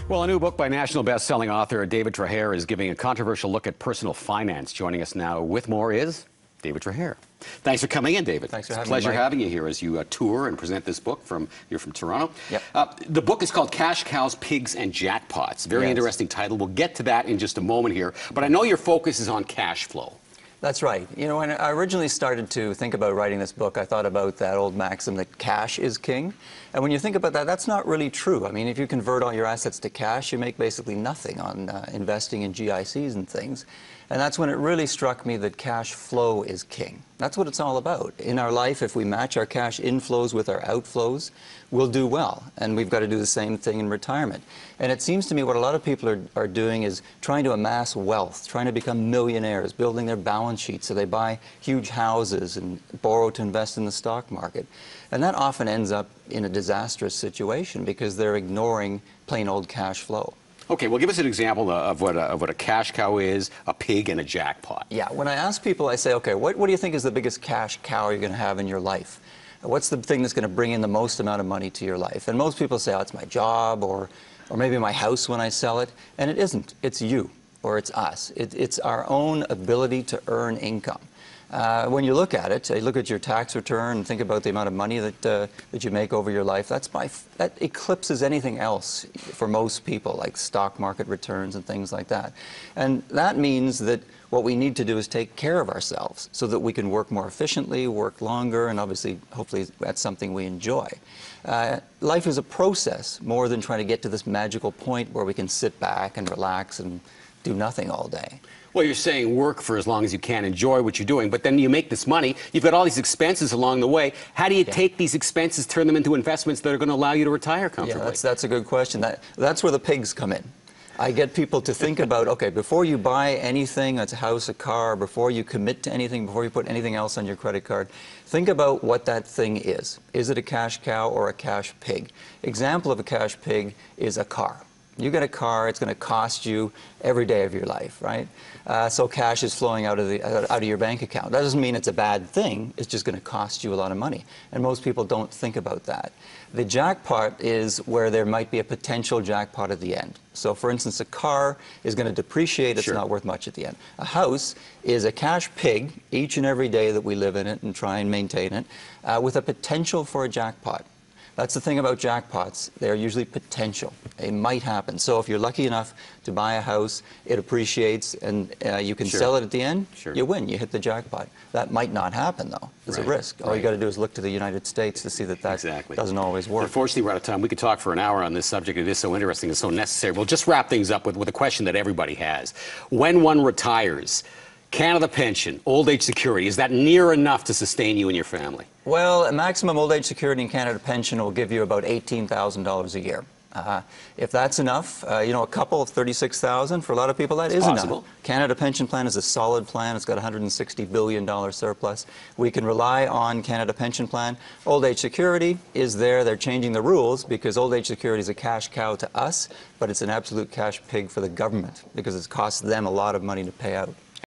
Well, a new book by national best-selling author David Trahair is giving a controversial look at personal finance. Joining us now with more is David Trahair. Thanks for coming in, David. Thanks for having me. It's a pleasure Mike. having you here as you tour and present this book. You're from Toronto. Yep. The book is called Cash Cows, Pigs, and Jackpots. Very interesting title. We'll get to that in just a moment here. But I know your focus is on cash flow. That's right. You know, when I originally started to think about writing this book, I thought about that old maxim that cash is king. And when you think about that, that's not really true. I mean, if you convert all your assets to cash, you make basically nothing on investing in GICs and things. And that's when it really struck me that cash flow is king. That's what it's all about. In our life, if we match our cash inflows with our outflows, we'll do well. And we've got to do the same thing in retirement. And it seems to me what a lot of people are doing is trying to amass wealth, trying to become millionaires, building their balance sheets so they buy huge houses and borrow to invest in the stock market. And that often ends up in a disastrous situation because they're ignoring plain old cash flow. Okay, well, give us an example of what a cash cow is, a pig, and a jackpot. Yeah, when I ask people, I say, okay, what do you think is the biggest cash cow you're going to have in your life? What's the thing that's going to bring in the most amount of money to your life? And most people say, oh, it's my job, or maybe my house when I sell it. And it isn't. It's you, or it's us. It's our own ability to earn income. When you look at it, you look at your tax return and think about the amount of money that you make over your life, that eclipses anything else for most people, like stock market returns and things like that. And that means that what we need to do is take care of ourselves so that we can work more efficiently, work longer, and obviously, hopefully, that's something we enjoy. Life is a process more than trying to get to this magical point where we can sit back and relax and do nothing all day. Well, you're saying work for as long as you can, enjoy what you're doing, but then you make this money, you've got all these expenses along the way. How do you take these expenses, turn them into investments that are going to allow you to retire comfortably? Yeah, that's a good question. That's where the pigs come in. I get people to think about, okay, before you buy anything, that's a house, a car, before you commit to anything, before you put anything else on your credit card, think about what that thing is. Is it a cash cow or a cash pig? Example of a cash pig is a car. You get a car, it's going to cost you every day of your life, right? So cash is flowing out of your bank account. That doesn't mean it's a bad thing. It's just going to cost you a lot of money. And most people don't think about that. The jackpot is where there might be a potential jackpot at the end. So, for instance, a car is going to depreciate. It's not worth much at the end. A house is a cash pig each and every day that we live in it and try and maintain it with a potential for a jackpot. That's the thing about jackpots. They're usually potential. They might happen. So if you're lucky enough to buy a house, it appreciates, and you can sell it at the end, you win. You hit the jackpot. That might not happen, though. There's a risk. All you got to do is look to the United States to see that doesn't always work. Unfortunately, we're out of time. We could talk for an hour on this subject. It is so interesting and so necessary. We'll just wrap things up with a question that everybody has. When one retires, Canada pension, old age security, is that near enough to sustain you and your family? Well, a maximum old age security in Canada pension will give you about $18,000 a year. If that's enough, you know, a couple of $36,000 for a lot of people, that is enough. Canada Pension Plan is a solid plan. It's got a $160 billion surplus. We can rely on Canada Pension Plan. Old age security is there. They're changing the rules because old age security is a cash cow to us, but it's an absolute cash pig for the government because it costs them a lot of money to pay out.